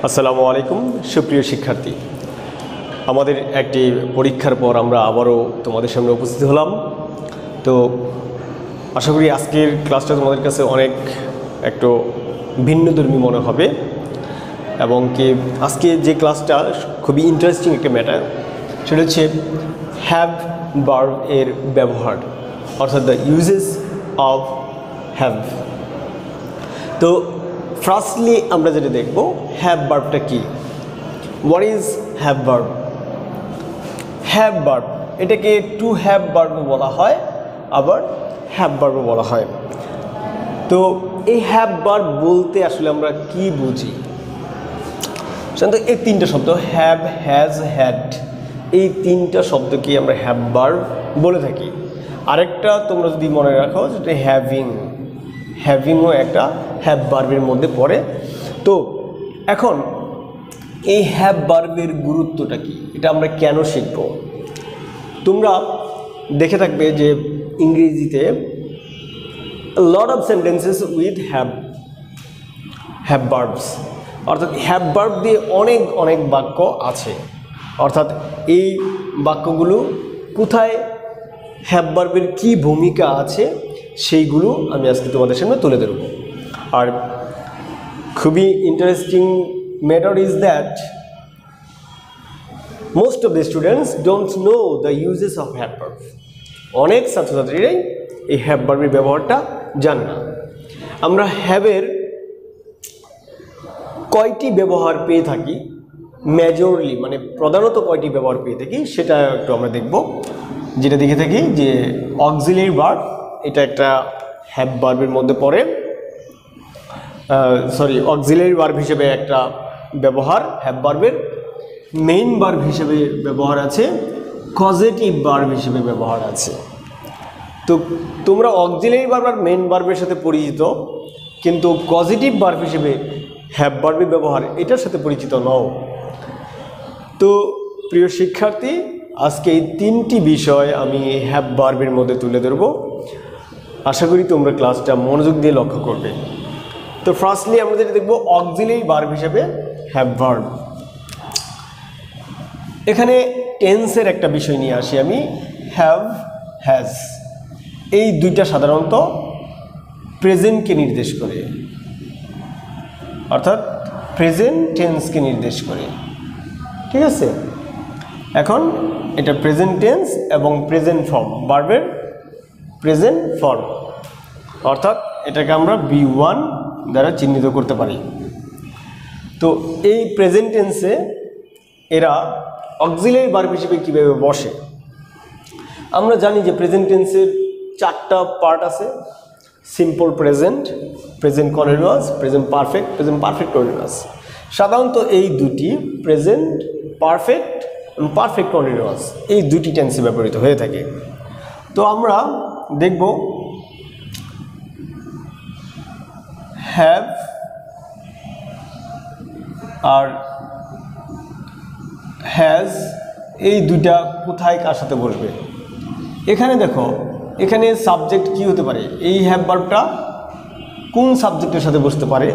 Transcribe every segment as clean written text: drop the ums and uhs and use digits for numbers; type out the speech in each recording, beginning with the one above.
আসসালামু আলাইকুম সুপ্রিয় শিক্ষার্থী, আমাদের একটি পরীক্ষার পর আমরা আবারও তোমাদের সামনে উপস্থিত হলাম। তো আশা করি আজকের ক্লাসটা তোমাদের কাছে অনেক একটু ভিন্নধর্মী মনে হবে এবং কি আজকে যে ক্লাসটা খুবই ইন্টারেস্টিং একটা ম্যাটার, সেটা হচ্ছে হ্যাভ ভার্ব এর ব্যবহার, অর্থাৎ দ্য ইউজেস অফ হ্যাভ। তো ফার্স্টলি আমরা যেটা দেখব, হ্যাভ ভার্বটা কি, what is have verb. Have verb এটাকে টু হ্যাভ ভার্ব বলা হয়, আবার হ্যাভ ভার্ব বলা হয়। তো এই হ্যাভ ভার্ব বলতে আসলে আমরা কি বুঝি? সাধারণত এই তিনটা শব্দ হ্যাভ, হ্যাজ, হ্যাড, এই তিনটা শব্দকে আমরা হ্যাভ ভার্ব বলে থাকি। আরেকটা তোমরা যদি মনে রাখো যেটা হ্যাভিং, হ্যাভিংও একটা হ্যাভ ভার্বের মধ্যে পড়ে। তো এখন এই হ্যাভ ভার্বের গুরুত্বটা কি, এটা আমরা কেন শিখব? তোমরা দেখে থাকবে যে ইংরেজিতে lot of sentences with have verbs, অর্থাৎ হ্যাভ ভার্ব দিয়ে অনেক অনেক বাক্য আছে। অর্থাৎ এই বাক্যগুলো কোথায় হ্যাভ ভার্বের কী ভূমিকা আছে সেইগুলো আমি আজকে তোমাদের সামনে তুলে ধরব। আর খুবই interesting matter is that most of the students don't know the uses of have verb. অনেক ছাত্রছাত্রীরাই এই হ্যাভ ভার্বের ব্যবহারটা জানে না। আমরা হ্যাভের কয়টি ব্যবহার পেয়ে থাকি, মেজরলি মানে প্রধানত কয়টি ব্যবহার পেয়ে থাকি সেটা একটু আমরা দেখব। যেটা দেখে থাকি যে অক্সিলিয়ারি ভার্ব, এটা একটা হ্যাভ ভার্বের মধ্যে পড়ে। অক্সিলিয়ারি ভার্ব হিসেবে একটা ব্যবহার হ্যাভ ভার্বের, মেইন ভার্ব হিসেবে ব্যবহার আছে, কজেটিভ ভার্ব হিসেবে ব্যবহার আছে। তো তোমরা অক্সিলিয়ারি ভার্ব আর মেইন ভার্বের সাথে পরিচিত, কিন্তু কজেটিভ ভার্ব হিসেবে হ্যাভ ভার্বের ব্যবহার এটার সাথে পরিচিত নও। তো প্রিয় শিক্ষার্থী, আজকে এই তিনটি বিষয় আমি হ্যাভ ভার্বের মধ্যে তুলে ধরব। আশা করি তোমরা ক্লাসটা মনোযোগ দিয়ে লক্ষ্য করবে। তো ফার্স্টলি আমরা যেটা দেখব অক্সিলিয়ারি ভার্ব হিসেবে হ্যাভ ভার্ব। এখানে টেন্সের একটা বিষয় নিয়ে আসি আমি। হ্যাভ, হ্যাজ, এই দুইটা সাধারণত প্রেজেন্টকে নির্দেশ করে, অর্থাৎ প্রেজেন্ট টেন্সকে নির্দেশ করে। ঠিক আছে, এখন এটা প্রেজেন্ট টেন্স এবং প্রেজেন্ট ফর্ম, ভার্বের প্রেজেন্ট ফর্ম, অর্থাৎ এটাকে আমরা B1 দ্বারা চিহ্নিত করতে পারি। তো এই প্রেজেন্ট টেন্সে এরা অক্সিলিয়ারি ভার্ব হিসেবে কীভাবে বসে? আমরা জানি যে প্রেজেন্ট টেন্সের চারটা পার্ট আছে: simple present, present continuous, present perfect, present perfect continuous. সাধারণত এই দুটি প্রেজেন্ট পারফেক্ট এবং পারফেক্ট কন্টিনিউয়াস, এই দুটি টেন্সে ব্যবহৃত হয়ে থাকে। তো আমরা দেখব হ্যাভ আর হ্যাজ, এই দুইটা কোথায় কার সাথে বসবে। এখানে দেখো, এখানে সাবজেক্ট কি হতে পারে, এই হ্যাভ ভার্বটা কোন সাবজেক্টের সাথে বসতে পারে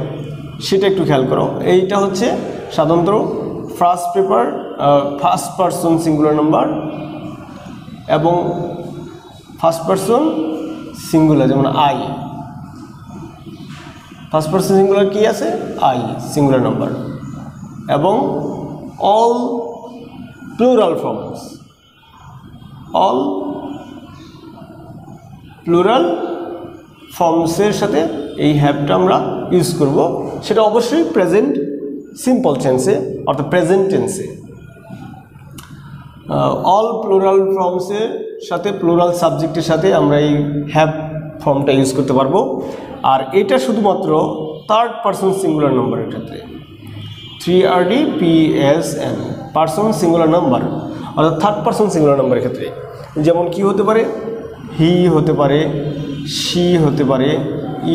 সেটা একটু খেয়াল করো। এইটা হচ্ছে সাধারণত ফার্স্ট পারসন সিঙ্গুলার নাম্বার এবং ফার্স্ট পারসন সিঙ্গুলার, যেমন আই। ফার্স্ট পারসন সিঙ্গুলার কি আছে? আই সিঙ্গুলার নাম্বার, এবং all plural forms, all plural ফর্মসের সাথে এই হ্যাভটা আমরা ইউজ করব। সেটা অবশ্যই প্রেজেন্ট সিম্পল টেন্সে, অর্থাৎ প্রেজেন্ট টেন্সে। অল প্লুরাল ফর্মসের সাথে, প্লুরাল সাবজেক্টের সাথে আমরা এই হ্যাভ ফর্মটা ইউজ করতে পারবো। আর এটা শুধুমাত্র থার্ড পারসন সিঙ্গুলার নাম্বারের ক্ষেত্রে, 3RDPSN, পারসন সিঙ্গুলার নাম্বার, অর্থাৎ থার্ড পারসন সিঙ্গুলার নাম্বারের ক্ষেত্রে। যেমন কি হতে পারে? হি হতে পারে, শি হতে পারে,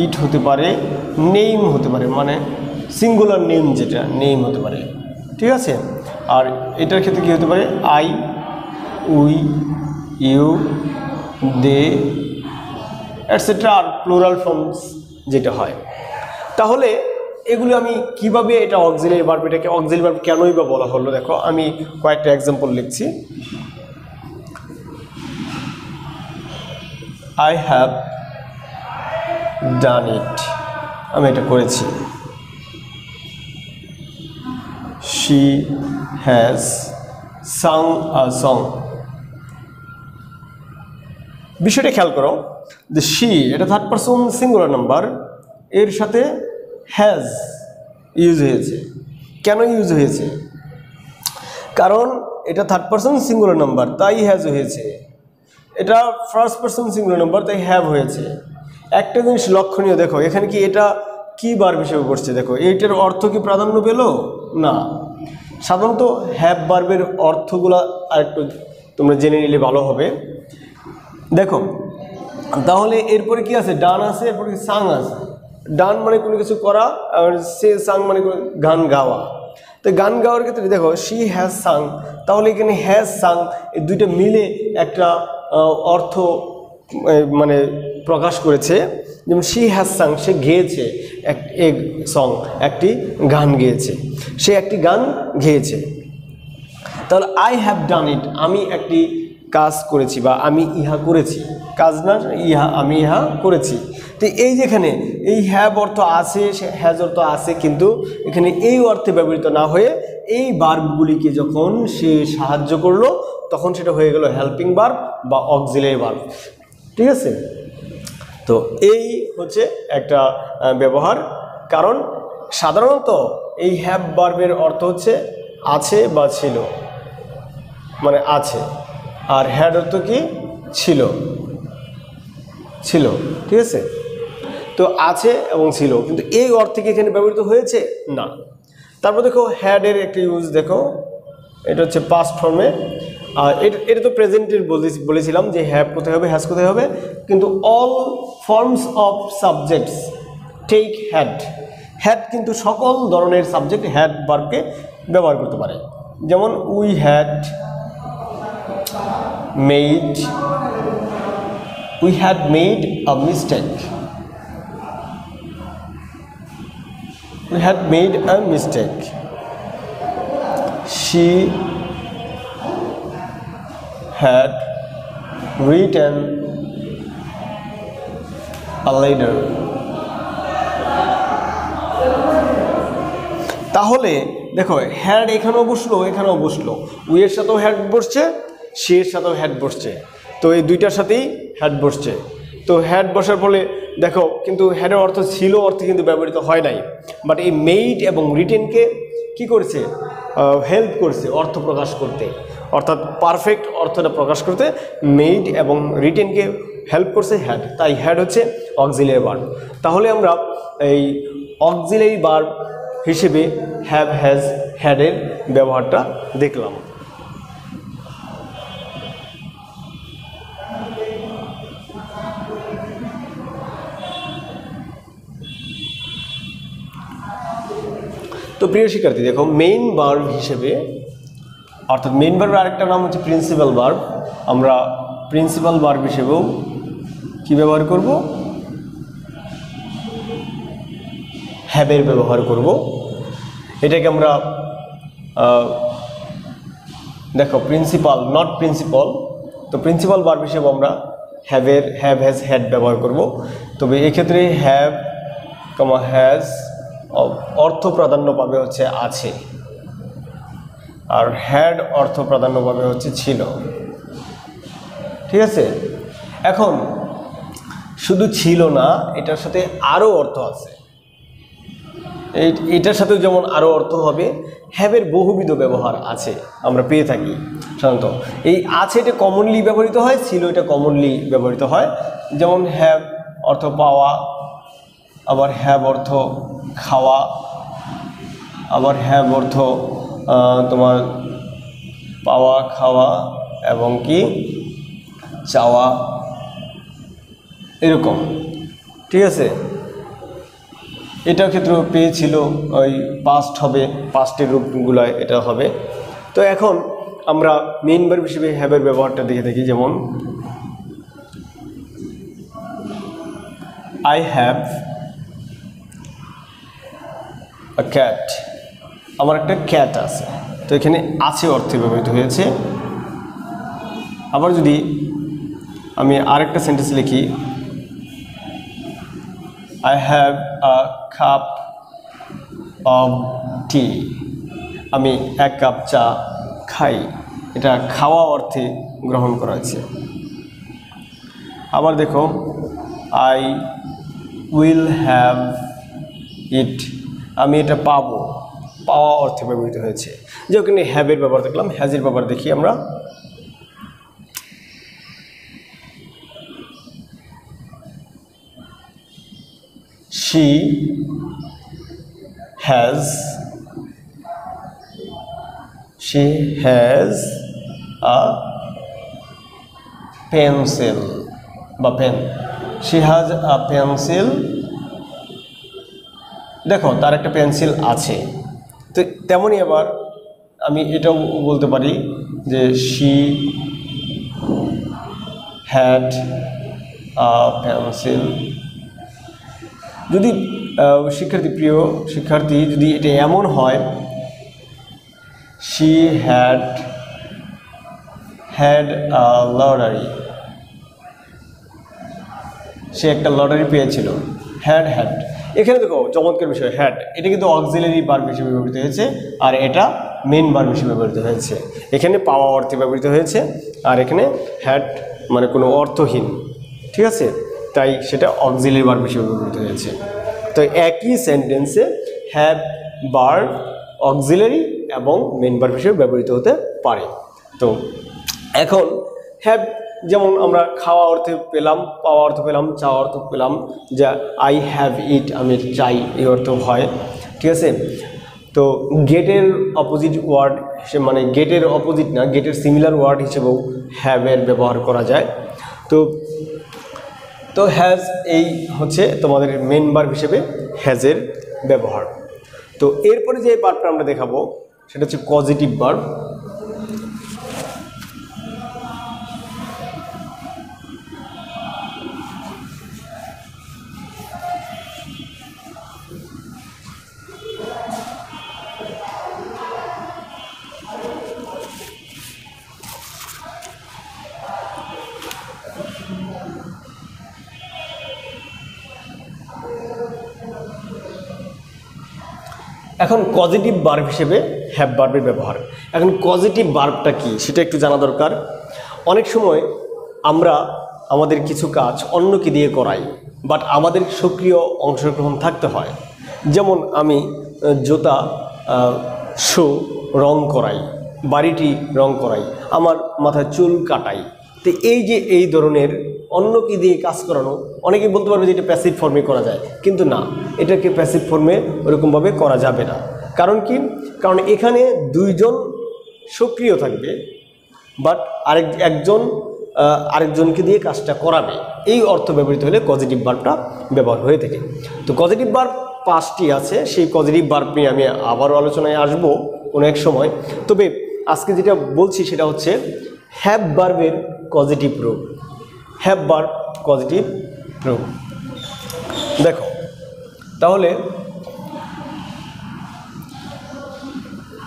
ইট হতে পারে, নেম হতে পারে, মানে সিঙ্গুলার নেম, যেটা নেম হতে পারে। ঠিক আছে, আর এটার ক্ষেত্রে কী হতে পারে? I, we, you, they, etcetera, আর প্লুরাল ফর্মস যেটা হয়। তাহলে এগুলো আমি কিভাবে এটা অক্সিলারি ভার্ব, এটাকে অক্সিলারি ভার্ব কেনই বা বলা হলো, দেখো আমি কয়েকটা এক্সাম্পল লিখছি। আই হ্যাভ ডান ইট, আমি এটা করেছি। She has sung a song. বিষয়টা খেয়াল করো যে শি এটা থার্ড পারসন সিঙ্গুলার নাম্বার, এর সাথে হ্যাজ ইউজ হয়েছে। কেন ইউজ হয়েছে? কারণ এটা থার্ড পারসন সিঙ্গুলার নাম্বার তাই হ্যাজ হয়েছে, এটা ফার্স্ট পারসন সিঙ্গুলার নাম্বার তাই হ্যাভ হয়েছে। একটা জিনিস লক্ষণীয়, দেখো এখানে কি এটা কি ভার্ব হিসেবে করছে, দেখো এইটার অর্থ কি প্রাধান্য পেল না। সাধারণত হ্যাভ ভার্বের অর্থগুলো আরেকটু তোমরা জেনে নিলে ভালো হবে। দেখো তাহলে এরপরে কি আছে, ডান আছে, এরপরে সাং আছে। ডান মানে কোনো কিছু করা, আর সে সাং মানে গান গাওয়া। তো গান গাওয়ার ক্ষেত্রে দেখো শি হ্যাজ সাং, তাহলে এখানে হ্যাজ সাং এই দুইটা মিলে একটা অর্থ মানে প্রকাশ করেছে। যেমন শি হ্যাজ সাং, সে গেয়েছে এক সং, একটি গান গেয়েছে, সে একটি গান গেয়েছে। তাহলে আই হ্যাভ ডান ইট, আমি একটি কাজ করেছি বা আমি ইহা করেছি, কাজ না ইহা, আমি ইহা করেছি। তো এই যেখানে এই হ্যাভ অর্থ আছে, হ্যাজ অর্থ আছে, কিন্তু এখানে এই অর্থে ব্যবহৃত না হয়ে এই ভার্বগুলিকে যখন সে সাহায্য করলো তখন সেটা হয়ে গেল হেল্পিং ভার্ব বা অক্সিলারি ভার্ব। ঠিক আছে, তো এই হচ্ছে একটা ব্যবহার। কারণ সাধারণত এই হ্যাভ ভার্বের অর্থ হচ্ছে আছে বা ছিল, মানে আছে, আর হ্যাড অর্থ কি ছিল, ছিল। ঠিক আছে, তো আছে এবং ছিল, কিন্তু এই অর্থে কি এখানে ব্যবহৃত হয়েছে না। তারপর দেখো হ্যাডের একটা ইউজ, দেখো এটা হচ্ছে পাস্ট ফর্মে, আর এটা তো প্রেজেন্টের বলেছিলাম যে হ্যাভ কোথায় হবে, হ্যাজ কোথায় হবে, কিন্তু all forms of subjects take had. Had কিন্তু সকল ধরনের সাবজেক্ট হ্যাড ভার্বকে ব্যবহার করতে পারে। যেমন we had made, we had made a mistake, we had made a mistake, she had written a letter। তাহলে দেখো হ্যাড এখানেও বসলো, এখানেও বসলো, উই এর সাথেও হ্যাড বসছে, সে এর সাথেও হ্যাড বসছে, তো এই দুইটার সাথেই হ্যাড বসছে। তো হ্যাড বসার ফলে দেখো কিন্তু হ্যাডের অর্থ ছিল অর্থে কিন্তু ব্যবহৃত হয় নাই, বাট এই মেইড এবং রিটেনকে কি করছে, হেল্প করছে অর্থ প্রকাশ করতে, অর্থাৎ পারফেক্ট অর্থটা প্রকাশ করতে মেইড এবং রিটেনকে হেল্প করছে হ্যাড, তাই হ্যাড হচ্ছে অক্সিলারি ভার্ব। তাহলে আমরা এই অক্সিলারি ভার্ব হিসেবে হ্যাভ, হ্যাজ, হ্যাডের ব্যবহারটা দেখলাম। তো প্রিয় শিক্ষার্থী দেখো মেইন ভার্ব হিসেবে, অর্থাৎ মেইন ভার্বের আরেকটা নাম হচ্ছে প্রিন্সিপাল ভার্ব, আমরা প্রিন্সিপাল ভার্ব হিসেবেও কি ব্যবহার করব, হ্যাভের ব্যবহার করব। এটাকে আমরা দেখো প্রিন্সিপাল নট প্রিন্সিপাল, তো প্রিন্সিপাল ভার্ব হিসেবে আমরা হ্যাভের হ্যাভ, হ্যাজ, হ্যাড ব্যবহার করব। তবে এক্ষেত্রে হ্যাভ কমা হ্যাজ অর্থ প্রাধান্য পাবে হচ্ছে আছে, আর হ্যাড অর্থ প্রাধান্য পাবে হচ্ছে ছিল। ঠিক আছে, এখন শুধু ছিল না, এটার সাথে আরও অর্থ আছে, এটার সাথেও যেমন আরও অর্থ হবে। হ্যাভের বহুবিধ ব্যবহার আছে আমরা পেয়ে থাকি সাধারণত। এই আছে এটা কমনলি ব্যবহৃত হয়, ছিল এটা কমনলি ব্যবহৃত হয়। যেমন হ্যাভ অর্থ পাওয়া, আবার হ্যাভ অর্থ খাওয়া, আবার হ্যাভ অর্থ তোমার পাওয়া, খাওয়া এবং কি চাওয়া, এরকম। ঠিক আছে, এটার ক্ষেত্রে পেয়েছিল, ওই পাস্ট হবে, পাস্টের রূপগুলো এটা হবে। তো এখন আমরা মেইন ভার্ব হিসেবে হ্যাভের ব্যবহারটা দেখে থাকি। যেমন আই হ্যাভ আ ক্যাট, আমার একটা ক্যাট আছে। তো এখানে আছে অর্থে ব্যবহৃত হয়েছে। আবার যদি আমি আরেকটা সেন্টেন্স লিখি, I have a cup of tea, আমি এক কাপ চা খাই, এটা খাওয়া অর্থে গ্রহণ করা হয়েছে। আবার দেখো, আই উইল হ্যাভ ইট, আমি এটা পাবো, পাওয়া অর্থে ব্যবহৃত হয়েছে। যে ওখানে হ্যাভের ব্যবহার দেখলাম, হ্যাজের ব্যবহার দেখি আমরা। she has a pencil বা pen, she has a pencil, দেখো তার একটা পেন্সিল আছে। তো তেমনই আবার আমি এটাও বলতে পারি যে she had a pencil। যদি প্রিয় শিক্ষার্থী, যদি এটা এমন হয় she had a lottery, সে একটা লটারি পেয়েছিল, had, এখানে দেখো চমৎকার বিষয়, হ্যাড এটা কিন্তু অক্সিলারি ভার্ব হিসেবে ব্যবহৃত হয়েছে, আর এটা মেইন ভার্ব হিসেবে ব্যবহৃত হয়েছে। এখানে পাওয়া অর্থে ব্যবহৃত হয়েছে, আর এখানে হ্যাড মানে কোনো অর্থহীন, ঠিক আছে, তাই সেটা অক্সিলারি ভার্ব হিসেবে ব্যবহৃত হয়েছে। তো একই সেন্টেন্সে হ্যাভ ভার্ব অক্সিলারি এবং মেইন ভার্ব হিসেবে ব্যবহৃত হতে পারে। তো এখন হ্যাভ যেমন আমরা খাওয়া অর্থে পেলাম, পাওয়া অর্থ পেলাম, চাওয়া অর্থ পেলাম, যা আই হ্যাভ ইট, আমি চাই, এই অর্থ হয়, ঠিক আছে। তো গেটের অপোজিট ওয়ার্ড মানে গেটের অপোজিট না, গেটের সিমিলার ওয়ার্ড হিসেবেও হ্যাভের ব্যবহার করা যায়। তো হ্যাজ এই হচ্ছে তোমাদের মেন ভার্ব হিসেবে হ্যাজের ব্যবহার। তো এরপরে যে ভার্বটা আমরা দেখাবো সেটা হচ্ছে পজিটিভ ভার্ব। এখন পজিটিভ ভার্ব হিসেবে হ্যাভ ভার্বের ব্যবহার। এখন পজিটিভ ভার্বটা কি সেটা একটু জানা দরকার। অনেক সময় আমরা আমাদের কিছু কাজ অন্যকে দিয়ে করাই, বাট আমাদের সক্রিয় অংশগ্রহণ থাকতে হয়। যেমন আমি জুতা শু রং করাই, বাড়িটি রং করাই, আমার মাথায় চুল কাটাই। তো এই যে এই ধরনের অন্যকে দিয়ে কাজ করানো, অনেকে বলতে পারবে যে এটা প্যাসিভ ফর্মে করা যায়, কিন্তু না, এটাকে প্যাসিভ ফর্মে ওরকমভাবে করা যাবে না। কারণ কি? কারণ এখানে দুইজন সক্রিয় থাকবে, বাট একজন আরেকজনকে দিয়ে কাজটা করাবে, এই অর্থ ব্যবহৃত হলে পজিটিভ ভার্বটা ব্যবহার হয়ে থাকে। তো পজিটিভ ভার্ব 5টি আছে, সেই পজিটিভ ভার্ব নিয়ে আমি আবারও আলোচনায় আসব কোনো এক সময়। তবে আজকে যেটা বলছি সেটা হচ্ছে হ্যাভ ভার্বের পজিটিভ রূপ। হ্যাভ ভার্ব পজিটিভ রূপ দেখো, তাহলে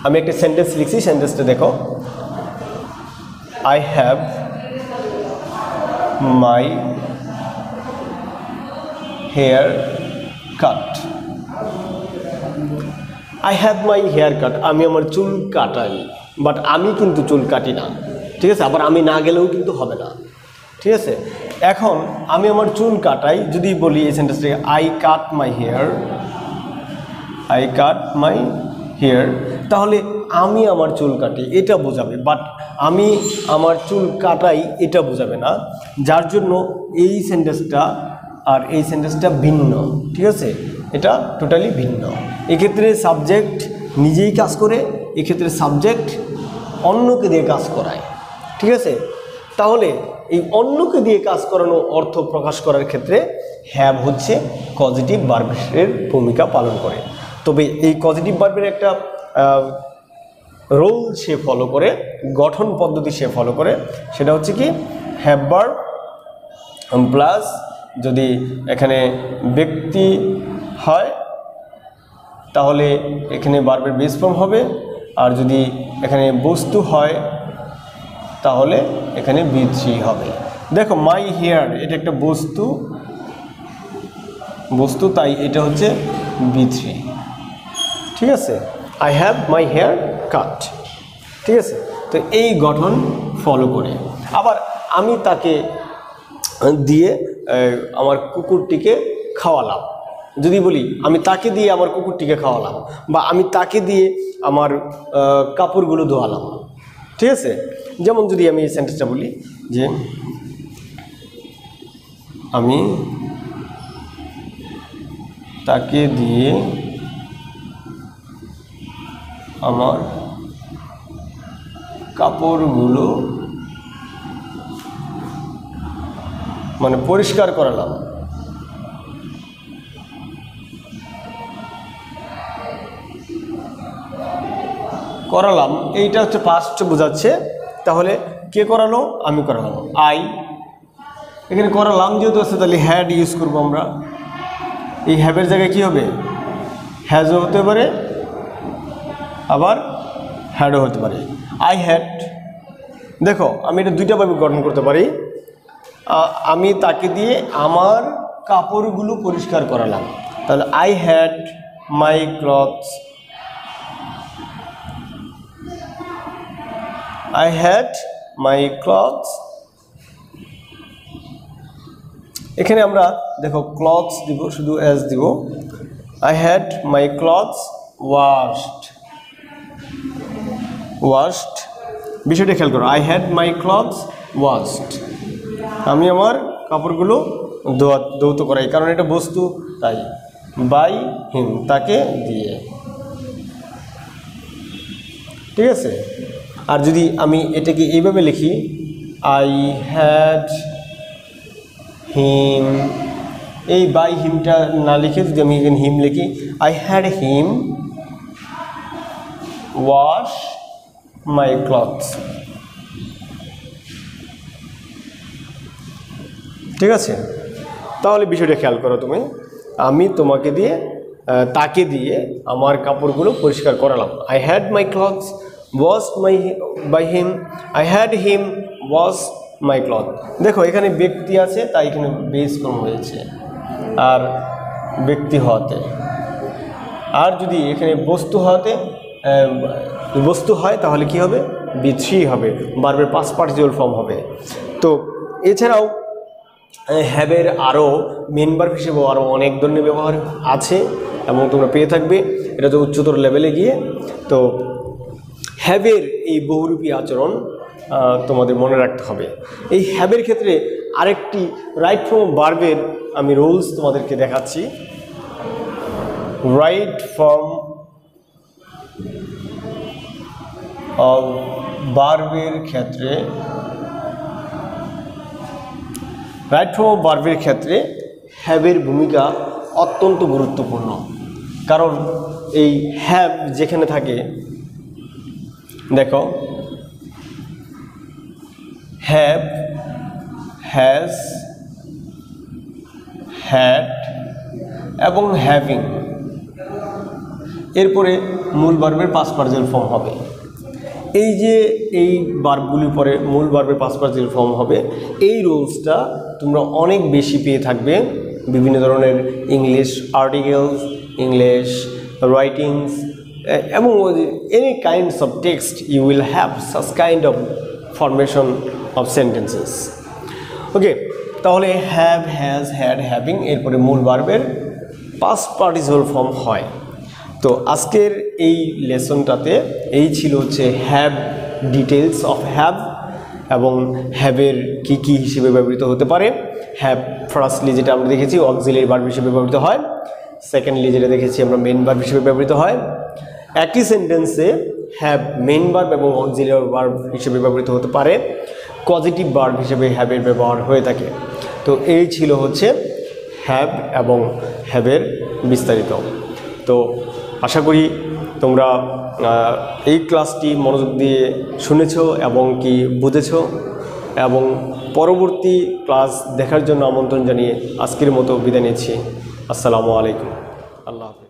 আমি একটা সেন্টেন্স লিখছি, সেন্টেন্সটা দেখো, I have my hair cut. I have my hair cut, আমি আমার চুল কাটাই, বাট আমি কিন্তু চুল কাটি না, ঠিক আছে। আবার আমি না গেলেও কিন্তু হবে না, ঠিক আছে। এখন আমি আমার চুল কাটাই, যদি বলি এই সেন্টেন্সটাকে I cut my hair, I cut my hair, তাহলে আমি আমার চুল কাটি এটা বোঝাবে, বাট আমি আমার চুল কাটাই এটা বোঝাবে না। যার জন্য এই সেন্টেন্সটা আর এই সেন্টেন্সটা ভিন্ন, ঠিক আছে, এটা টোটালি ভিন্ন। এক্ষেত্রে সাবজেক্ট নিজেই কাজ করে, এক্ষেত্রে সাবজেক্ট অন্যকে দিয়ে কাজ করায়, ঠিক আছে। তাহলে এই অন্যকে দিয়ে কাজ করানো অর্থ প্রকাশ করার ক্ষেত্রে হ্যাভ হচ্ছে পজিটিভ ভার্বের ভূমিকা পালন করে। তবে এই পজিটিভ ভার্বের একটা রোল সে ফলো করে, গঠন পদ্ধতি সে ফলো করে, সেটা হচ্ছে কি হ্যাভ ভার্ব প্লাস যদি এখানে ব্যক্তি হয় তাহলে এখানে ভার্বের বেস ফর্ম হবে, আর যদি এখানে বস্তু হয় তাহলে এখানে V3 হবে। দেখো মাই হেয়ার এটা একটা বস্তু, তাই এটা হচ্ছে V3। ঠিক আছে, I have my hair cut. ঠিক আছে, তো এই গঠন ফলো করে আবার আমি তাকে দিয়ে আমার কুকুরটিকে খাওয়ালাম। যদি বলি আমি তাকে দিয়ে আমার কুকুরটিকে খাওয়ালাম, বা আমি তাকে দিয়ে আমার কাপড়গুলো ধোয়ালাম। ঠিক আছে, যেমন যদি আমি এই সেন্টেন্সটা বলি যে আমি তাকে দিয়ে আমার কাপড়গুলো মানে পরিষ্কার করালাম। এইটা হচ্ছে পাস্ট বোঝাচ্ছে, তাহলে কে করালো? আমি করালাম। আই এখানে করালাম যেহেতু আছে, তাহলে হ্যাড ইউজ করবো আমরা। এই হ্যাভের জায়গায় কি হবে? হ্যাজও হতে পারে, আবার হ্যাডও হতে পারে। আই হ্যাড, দেখো আমি এটা দুইটাভাবে গঠন করতে পারি। আমি তাকে দিয়ে আমার কাপড়গুলো পরিষ্কার করালাম, তাহলে I had my clothes, I had my clothes। এখানে আমরা দেখো ক্লথস দিব, শুধু এস দিব। I had my clothes washed। বিষয়টা খেয়াল করো, I had my clothes washed। আমি আমার কাপড়গুলো ধৌত করাই, কারণ এটা বস্তু, তাই বাই হিম তাকে দিয়ে। ঠিক আছে, আর যদি আমি এটাকে এইভাবে লিখি, আই হ্যাড হিম, এই বাই হিমটা না লিখে যদি আমি এখানে হিম লিখি, I had him wash my clothes. ঠিক আছে, তাহলে বিষয়টা খেয়াল করো তুমি। আমি তোমাকে দিয়ে তাকে দিয়ে আমার কাপড়গুলো পরিষ্কার করালাম। I had my clothes washed by him, I had him wash my cloth। দেখো এখানে ব্যক্তি আছে, তাই এখানে বেস ফর্ম হয়েছে আর ব্যক্তি হতে। আর যদি এখানে বস্তু হয় তাহলে কি হবে? V3 হবে, ভার্বের পাস্ট পার্টিসিপল ফর্ম হবে। তো এছাড়াও হ্যাভের আরও মেন ভার্ব হিসেবেও আরও অনেক ধরনের ব্যবহার আছে এবং তোমরা পেয়ে থাকবে, এটা তো উচ্চতর লেভেলে গিয়ে। তো হ্যাভের এই বহুরূপী আচরণ তোমাদের মনে রাখতে হবে। এই হ্যাভের ক্ষেত্রে আরেকটি রাইট ফর্ম ভার্বের আমি রুলস তোমাদেরকে দেখাচ্ছি। রাইট ফর্ম অফ ভার্বের ক্ষেত্রে হ্যাভের ভূমিকা অত্যন্ত গুরুত্বপূর্ণ, কারণ এই হ্যাভ যেখানে থাকে, দেখো হ্যাভ, হ্যাজ, হ্যাড এবং হ্যাভিং, এরপরে মূল ভার্বের পাস্ট পার্টিসিপল ফর্ম হবে। এই যে এই ভার্বগুলির পরে মূল ভার্বের পাস্ট পার্টিসিপল ফর্ম হবে, এই রুলসটা তোমরা অনেক বেশি পেয়ে থাকবে বিভিন্ন ধরনের ইংলিশ আর্টিকেলস, ইংলিশ রাইটিংস এবং any kinds of text you will have such kind of formation of sentences। ওকে, তাহলে হ্যাভ, হ্যাজ, হ্যাড, হ্যাভিং এরপরে মূল ভার্বের পাস্ট পার্টিসিপল ফর্ম হয়। তো আজকের এই লেসনটাতে এই ছিল হচ্ছে হ্যাভ, ডিটেলস অফ হ্যাভ এবং হ্যাভের কী কী হিসেবে ব্যবহৃত হতে পারে। হ্যাভ ফার্স্টলি যেটা আমরা দেখেছি অক্সিলারি ভার্ব হিসেবে ব্যবহৃত হয়, সেকেন্ডলি যেটা দেখেছি আমরা মেন ভার্ব হিসেবে ব্যবহৃত হয়। একই সেন্টেন্সে হ্যাভ মেন ভার্ব এবং অক্সিলারি ভার্ব হিসেবে ব্যবহৃত হতে পারে, পজিটিভ ভার্ব হিসেবে হ্যাভের ব্যবহার হয়ে থাকে। তো এই ছিল হচ্ছে হ্যাভ এবং হ্যাভের বিস্তারিত। তো আশা করি তোমরা এই ক্লাসটি মনোযোগ দিয়ে শুনেছ এবং কি বুঝেছ, এবং পরবর্তী ক্লাস দেখার জন্য আমন্ত্রণ জানিয়ে আজকের মতো বিদায় নিচ্ছি। আসসালামু আলাইকুম, আল্লাহ হাফেজ।